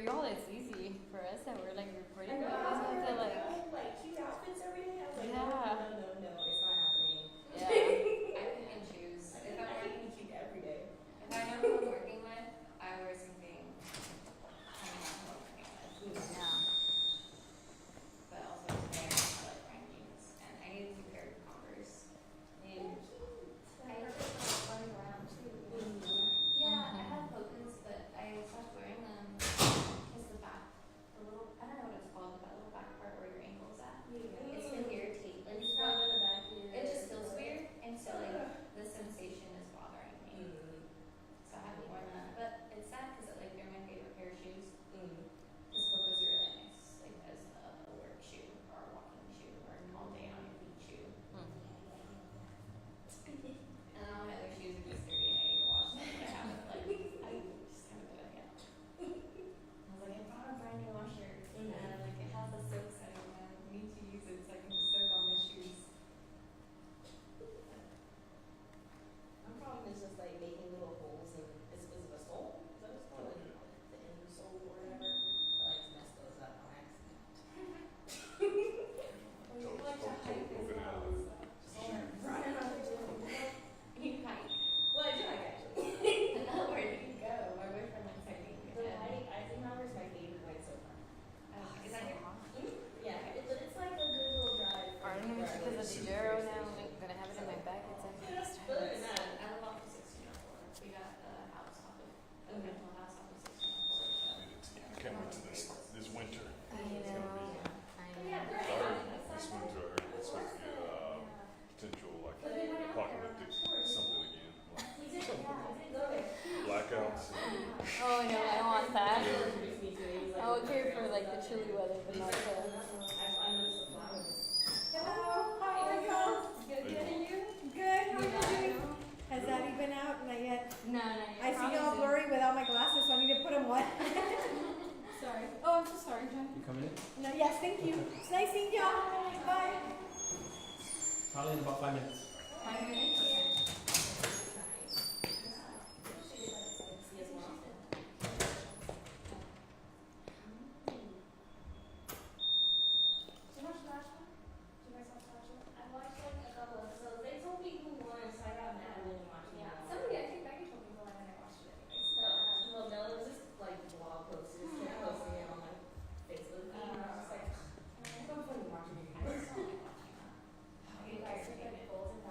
y'all, it's easy. For us that we're like recording, I know, we always have to like. like cute outfits every day. I was like, Yeah. no, it's not happening. Yeah. I pick and choose. If I I'm can working, be cute every day. if I know who I'm working with, I wear something I know who I'm working with. Yeah. But also today I like wearing jeans, and I need a new pair of Converse. And I just like running around too. Yeah, I have Pokins, but I stopped wearing them because the back, the little, I don't know what it's called, but that little back part where your ankle's at. It's been irritating. Like it's not, in the back here. it just feels weird, and so like the sensation is bothering me. So I haven't worn that, but it's sad because like they're my favorite pair of shoes. Because Pokos are really nice, like as a work shoe or a walking shoe or an all day on your feet shoe. And all my other shoes are just dirty and I need to wash them, but I haven't like I just haven't done it yet. I was like, I bought a brand new washer and like it has a soak setting and I need to use it so I can just soak all my shoes. My problem is just like making little holes in is it a sole? Is that a sole? Like the end sole or whatever. I like to mess those up on accident. Well, you like to hike as well, so. Running out the gym. You hike. Well, I do like actually. Where do you go? My boyfriend likes hiking. The hike, I think that was my favorite hike so far. Is that your Yeah, but it's like a good little drive. Pardon me, because of the Duro now, I'm gonna have it in my back. It's like Other than that, I live off of 1604. We got the house off of the rental house off of 1604. I can't wait to this winter. I know. Yeah, This winter, it's like potential like apocalyptic something again, like blackouts. Oh no, I don't want that. introduced me to it. He was I like, would care for like the chilly weather, but not the. I noticed the flowers. Hello, how are you? Good, and you? Good, how are you doing? Has Abby been out? Not yet. No. I see y'all blurry without my glasses, so I need to put them what? Sorry. Oh, I'm so sorry, Jen. You coming in? No, yes, thank you. It's nice seeing y'all. Bye. Probably in about 5 minutes. 5 minutes? Okay. Did you watch the last one? Did you guys watch the last one? I watched like a couple episodes. They told me who won, so I got mad when watching it. Somebody, I think Becky told me the one and I watched it anyways. Well, no, it was just like blog posters. Kept posting it on my Facebook. And I was just like, I don't feel like watching it. I just don't like watching that. You guys are getting goals and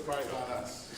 surprise on us.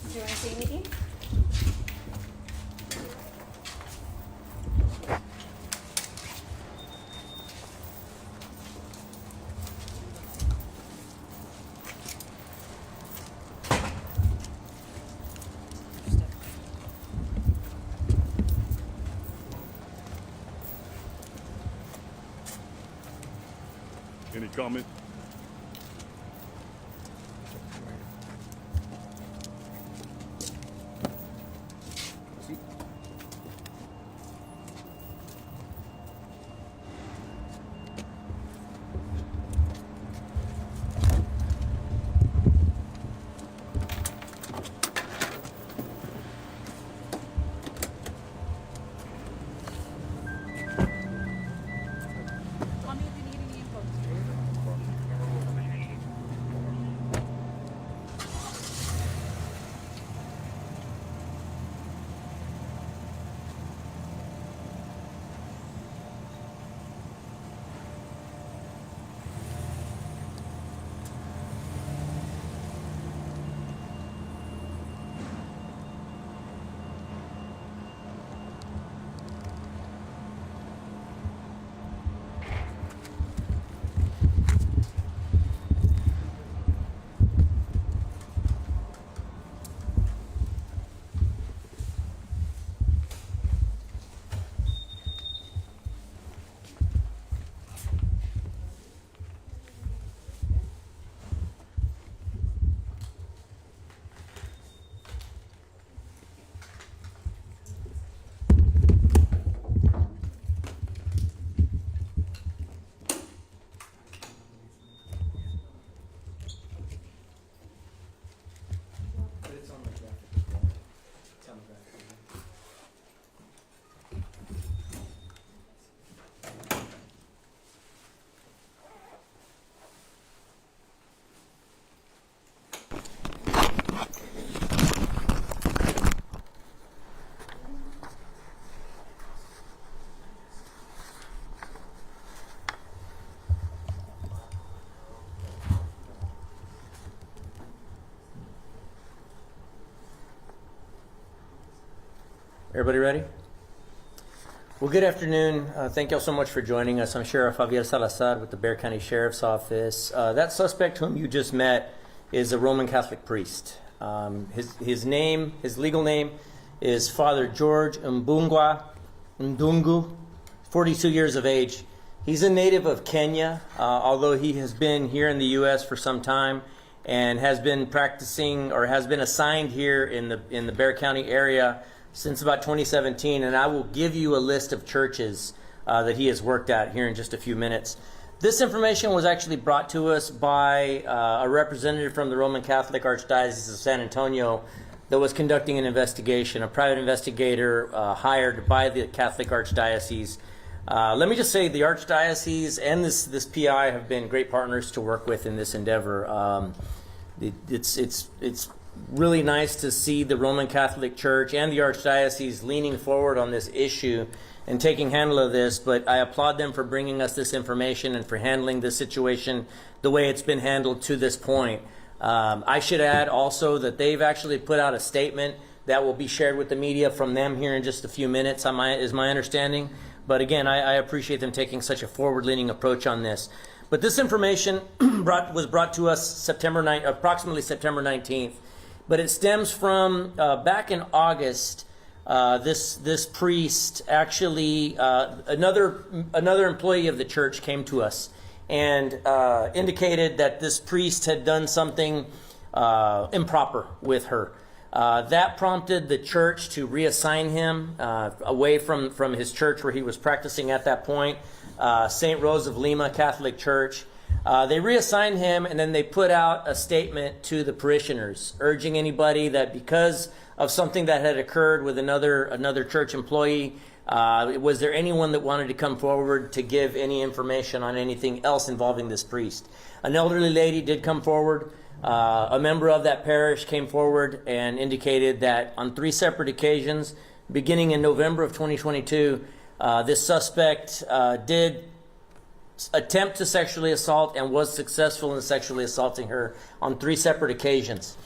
Do you want to say anything? Any comment? But it's on the graphic as well. It's on the graphic as well. Everybody ready? Well, good afternoon. Thank you all so much for joining us. I'm Sheriff Javier Salazar with the Bexar County Sheriff's Office. That suspect whom you just met is a Roman Catholic priest. His legal name is Father George Ndungu, 42 years of age. He's a native of Kenya, although he has been here in the U.S. for some time and has been practicing or has been assigned here in the Bexar County area since about 2017, and I will give you a list of churches that he has worked at here in just a few minutes. This information was actually brought to us by a representative from the Roman Catholic Archdiocese of San Antonio that was conducting an investigation, a private investigator hired by the Catholic Archdiocese. Let me just say the Archdiocese and this PI have been great partners to work with in this endeavor. It's really nice to see the Roman Catholic Church and the Archdiocese leaning forward on this issue and taking handle of this, but I applaud them for bringing us this information and for handling this situation the way it's been handled to this point. I should add also that they've actually put out a statement that will be shared with the media from them here in just a few minutes, is my understanding. But again, I appreciate them taking such a forward-leaning approach on this. But this information was brought to us approximately September 19th. But it stems from back in August. This priest actually, another employee of the church came to us and indicated that this priest had done something improper with her. That prompted the church to reassign him away from his church where he was practicing at that point, St. Rose of Lima Catholic Church. They reassigned him, and then they put out a statement to the parishioners urging anybody that because of something that had occurred with another church employee, was there anyone that wanted to come forward to give any information on anything else involving this priest? An elderly lady did come forward. A member of that parish came forward and indicated that on 3 separate occasions, beginning in November of 2022, this suspect did attempt to sexually assault and was successful in sexually assaulting her on 3 separate occasions.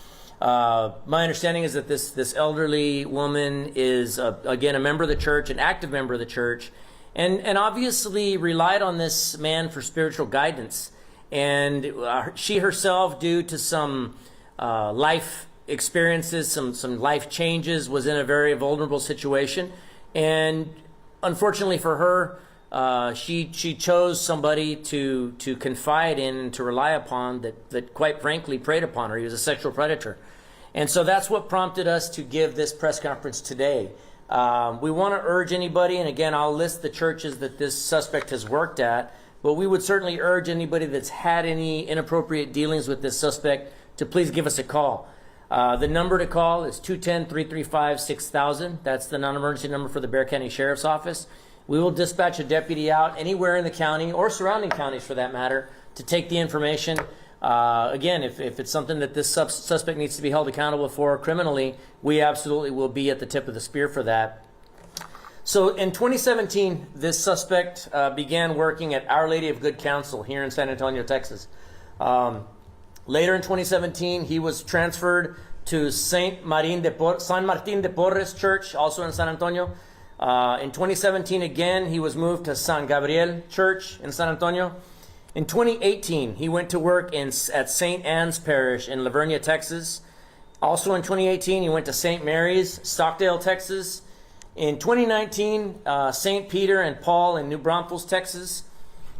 My understanding is that this elderly woman is, again, a member of the church, an active member of the church, and obviously relied on this man for spiritual guidance. And she herself, due to some life experiences, some life changes, was in a very vulnerable situation. And unfortunately for her, she chose somebody to confide in and to rely upon that quite frankly preyed upon her. He was a sexual predator. And so that's what prompted us to give this press conference today. We want to urge anybody, and again, I'll list the churches that this suspect has worked at, but we would certainly urge anybody that's had any inappropriate dealings with this suspect to please give us a call. The number to call is 210-335-6000. That's the non-emergency number for the Bexar County Sheriff's Office. We will dispatch a deputy out anywhere in the county or surrounding counties for that matter to take the information. Again, if it's something that this suspect needs to be held accountable for criminally, we absolutely will be at the tip of the spear for that. So in 2017, this suspect began working at Our Lady of Good Counsel here in San Antonio, Texas. Later in 2017, he was transferred to San Martin de Porres Church, also in San Antonio. In 2017, again, he was moved to San Gabriel Church in San Antonio. In 2018, he went to work at St. Anne's Parish in La Vernia, Texas. Also in 2018, he went to St. Mary's, Stockdale, Texas. In 2019, St. Peter and Paul in New Braunfels, Texas.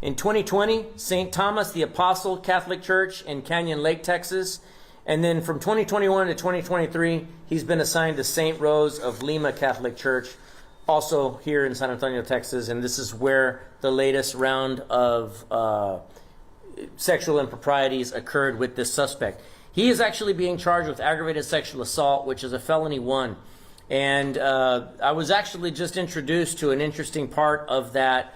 In 2020, St. Thomas the Apostle Catholic Church in Canyon Lake, Texas. And then from 2021 to 2023, he's been assigned to St. Rose of Lima Catholic Church, also here in San Antonio, Texas. And this is where the latest round of sexual improprieties occurred with this suspect. He is actually being charged with aggravated sexual assault, which is a felony 1. And I was actually just introduced to an interesting part of that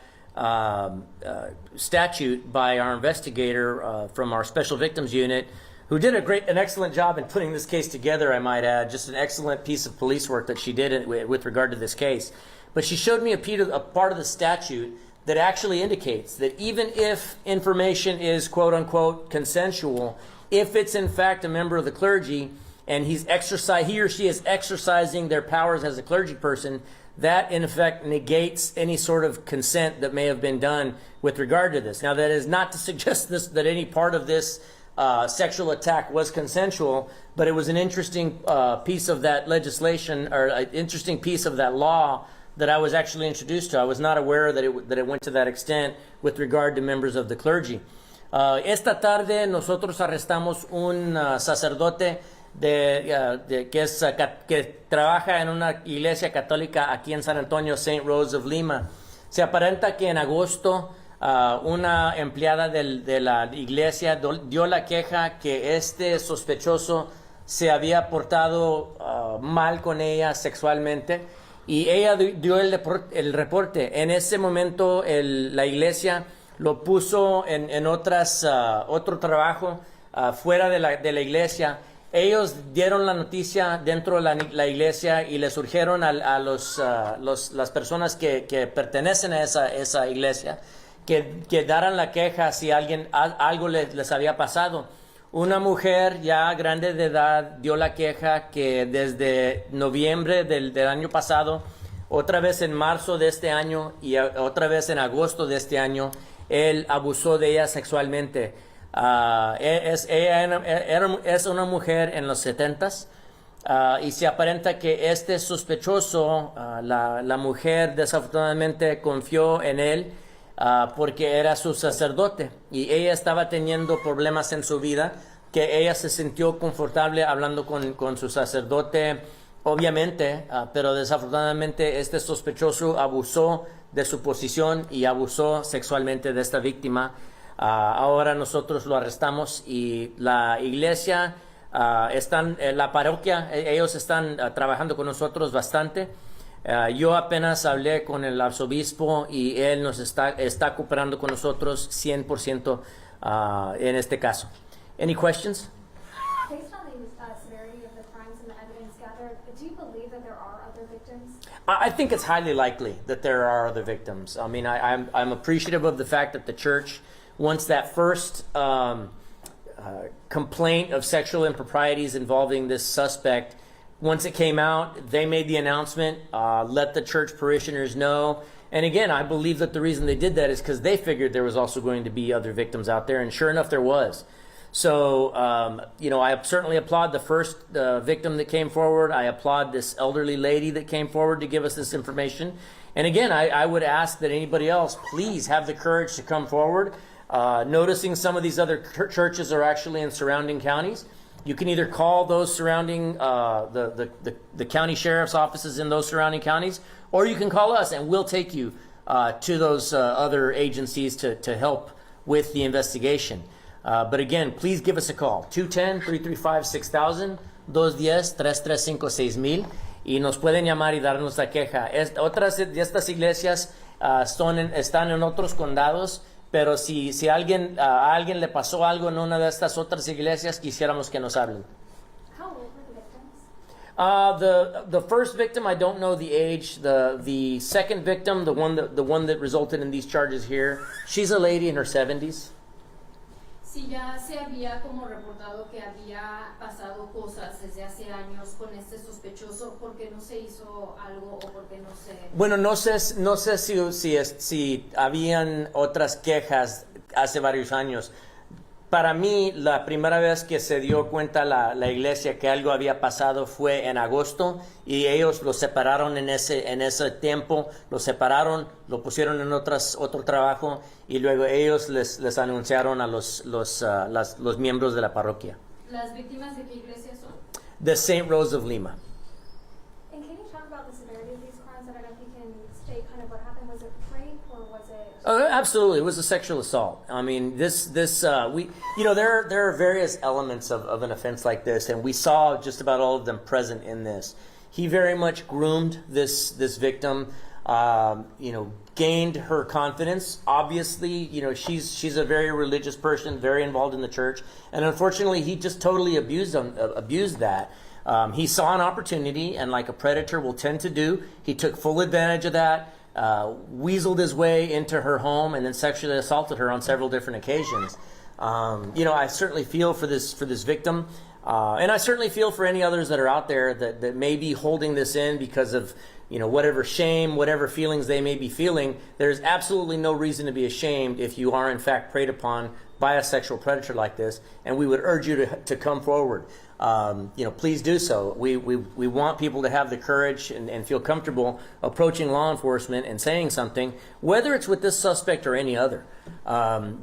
statute by our investigator from our Special Victims Unit, who did an excellent job in putting this case together, I might add. Just an excellent piece of police work that she did with regard to this case. But she showed me a part of the statute that actually indicates that even if information is quote-unquote consensual, if it's in fact a member of the clergy and he or she is exercising their powers as a clergy person, that in effect negates any sort of consent that may have been done with regard to this. Now, that is not to suggest that any part of this sexual attack was consensual, but it was an interesting piece of that legislation, or an interesting piece of that law that I was actually introduced to. I was not aware that it went to that extent with regard to members of the clergy. Esta tarde nosotros arrestamos un sacerdote que trabaja en una iglesia católica aquí en San Antonio, St. Rose of Lima. Se aparenta que en agosto una empleada de la iglesia dio la queja que este sospechoso se había portado mal con ella sexualmente, y ella dio el reporte. En ese momento la iglesia lo puso en otro trabajo fuera de la iglesia, ellos dieron la noticia dentro de la iglesia y le surgieron a las personas que pertenecen a esa iglesia que daran la queja si algo les había pasado. Una mujer ya grande de edad dio la queja que desde noviembre del año pasado, otra vez en marzo de este año y otra vez en agosto de este año, él abusó de ella sexualmente. Ella es una mujer en los 70s y se aparenta que este sospechoso, la mujer desafortunadamente confió en él porque era su sacerdote y ella estaba teniendo problemas en su vida, que ella se sintió confortable hablando con su sacerdote, obviamente, pero desafortunadamente este sospechoso abusó de su posición y abusó sexualmente de esta víctima. Ahora nosotros lo arrestamos y la iglesia, la parroquia, ellos están trabajando con nosotros bastante. Yo apenas hablé con el arzobispo y él nos está cooperando con nosotros 100% en este caso. Any questions? Based on the severity of the crimes and the evidence gathered, do you believe that there are other victims? I think it's highly likely that there are other victims. I mean, I'm appreciative of the fact that the church, once that first complaint of sexual improprieties involving this suspect, once it came out, they made the announcement, let the church parishioners know. And again, I believe that the reason they did that is because they figured there was also going to be other victims out there, and sure enough, there was. So, I certainly applaud the first victim that came forward. I applaud this elderly lady that came forward to give us this information. And again, I would ask that anybody else, please have the courage to come forward. Noticing some of these other churches are actually in surrounding counties. You can either call those surrounding the county sheriff's offices in those surrounding counties, or you can call us and we'll take you to those other agencies to help with the investigation. But again, please give us a call, 210-335-6000, 210-335-6000, y nos pueden llamar y darnos la queja. Otras de estas iglesias están en otros condados, pero si a alguien le pasó algo en una de estas otras iglesias, quisiéramos que nos hablen. How old were the victims? The first victim, I don't know the age. The second victim, the one that resulted in these charges here, she's a lady in her 70s. Si ya se había como reportado que había pasado cosas desde hace años con este sospechoso, ¿por qué no se hizo algo o por qué no se...? Bueno, no sé si habían otras quejas hace varios años. Para mí, la primera vez que se dio cuenta la iglesia que algo había pasado fue en agosto y ellos lo separaron en ese tiempo, lo separaron, lo pusieron en otro trabajo y luego ellos les anunciaron a los miembros de la parroquia. ¿Las víctimas de qué iglesia son? The St. Rose of Lima. And can you talk about the severity of these crimes? I don't know if you can state kind of what happened. Was it rape or was it... Absolutely, it was a sexual assault. I mean, there are various elements of an offense like this, and we saw just about all of them present in this. He very much groomed this victim, gained her confidence. Obviously, she's a very religious person, very involved in the church, and unfortunately, he just totally abused that. He saw an opportunity, and like a predator will tend to do, he took full advantage of that. Weaseled his way into her home and then sexually assaulted her on several different occasions. I certainly feel for this victim, and I certainly feel for any others that are out there that may be holding this in because of whatever shame, whatever feelings they may be feeling. There's absolutely no reason to be ashamed if you are in fact preyed upon by a sexual predator like this, and we would urge you to come forward. Please do so. We want people to have the courage and feel comfortable approaching law enforcement and saying something, whether it's with this suspect or any other.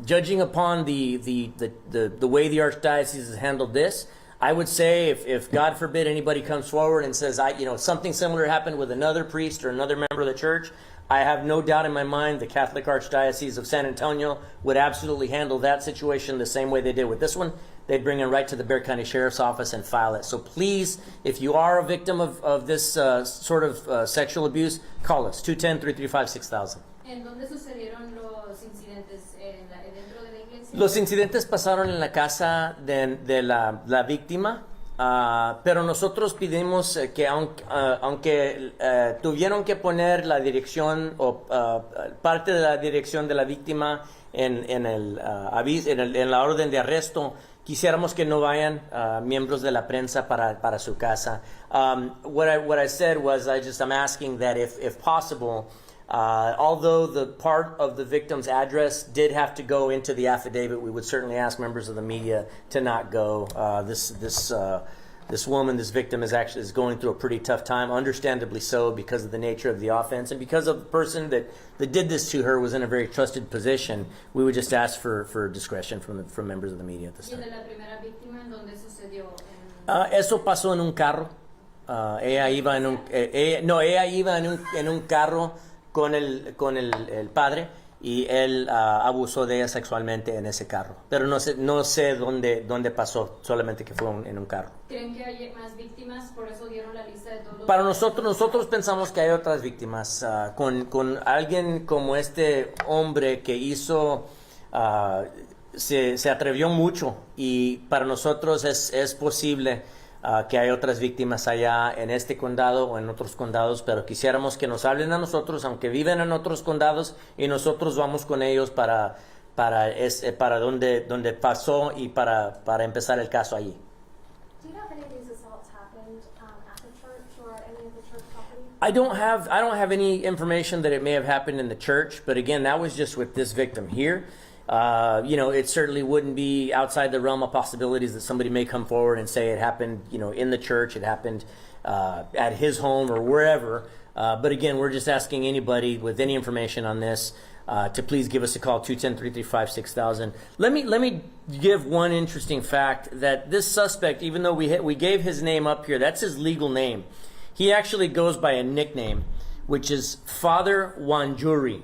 Judging upon the way the Archdiocese has handled this, I would say if God forbid anybody comes forward and says, something similar happened with another priest or another member of the church, I have no doubt in my mind the Catholic Archdiocese of San Antonio would absolutely handle that situation the same way they did with this one. They'd bring it right to the Bexar County Sheriff's Office and file it. So please, if you are a victim of this sort of sexual abuse, call us, 210-335-6000. ¿En dónde sucedieron los incidentes? ¿Dentro de la iglesia? Los incidentes pasaron en la casa de la víctima. pero nosotros pedimos que aunque tuvieron que poner la dirección o parte de la dirección de la víctima en la orden de arresto, quisiéramos que no vayan miembros de la prensa para su casa. What I said was I'm asking that if possible, although the part of the victim's address did have to go into the affidavit, we would certainly ask members of the media to not go. This woman, this victim, is going through a pretty tough time, understandably so, because of the nature of the offense and because of the person that did this to her was in a very trusted position. We would just ask for discretion from members of the media at this ¿Y el time. de la primera víctima en dónde sucedió? Eso pasó en un carro. Ella iba en un carro con el padre y él abusó de ella sexualmente en ese carro. Pero no sé dónde pasó, solamente que fue en un carro. ¿Creen que hay más víctimas? Por eso dieron la lista de todos los... Para nosotros pensamos que hay otras víctimas. Con alguien como este hombre que hizo... se atrevió mucho y para nosotros es posible que hay otras víctimas allá en este condado o en otros condados, pero quisiéramos que nos hablen a nosotros, aunque viven en otros condados, y nosotros vamos con ellos para donde pasó y para empezar el caso allí. Do you know if any of these assaults happened at the church or any of the church property? I don't have any information that it may have happened in the church, but again, that was just with this victim here. It certainly wouldn't be outside the realm of possibilities that somebody may come forward and say it happened, in the church, it happened at his home or wherever. But again, we're just asking anybody with any information on this to please give us a call, 210-335-6000. Let me give one interesting fact that this suspect, even though we gave his name up here, that's his legal name. He actually goes by a nickname, which is Father Wanjuri.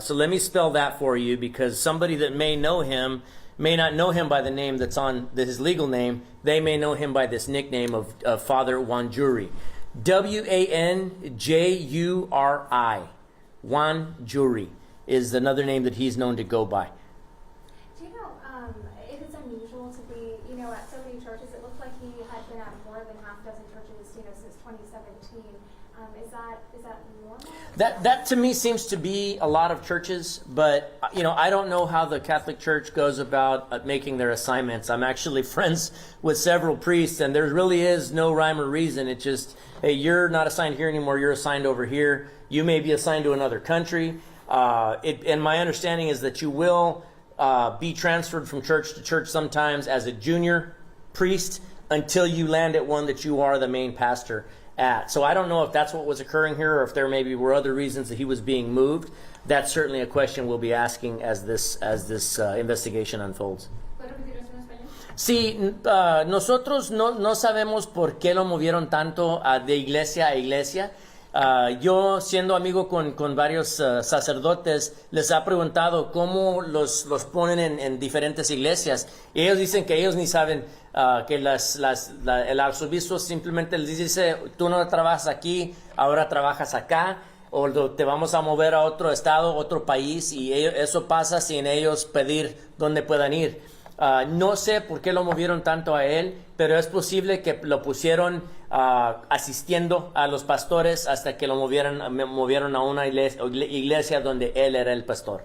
So let me spell that for you, because somebody that may know him may not know him by the name that's on his legal name. They may know him by this nickname of Father Wanjuri. Wanjuri. Wanjuri is another name that he's known to go by. Do you know if it's unusual to be, at so many churches? It looked like he had been at more than half a dozen churches, since 2017. Is that normal? That to me seems to be a lot of churches, but I don't know how the Catholic Church goes about making their assignments. I'm actually friends with several priests, and there really is no rhyme or reason. It's just, hey, you're not assigned here anymore. You're assigned over here. You may be assigned to another country. And my understanding is that you will be transferred from church to church sometimes as a junior priest until you land at one that you are the main pastor at. So I don't know if that's what was occurring here or if there maybe were other reasons that he was being moved. That's certainly a question we'll be asking as this investigation unfolds. ¿Puedo repetir eso en español? Sí, nosotros no sabemos por qué lo movieron tanto de iglesia a iglesia. Yo, siendo amigo con varios sacerdotes, les ha preguntado cómo los ponen en diferentes iglesias. Y ellos dicen que ellos ni saben, que el arzobispo simplemente les dice, tú no trabajas aquí, ahora trabajas acá, o te vamos a mover a otro estado, otro país, y eso pasa sin ellos pedir dónde puedan ir. No sé por qué lo movieron tanto a él, pero es posible que lo pusieron asistiendo a los pastores hasta que lo movieron a una iglesia donde él era el pastor.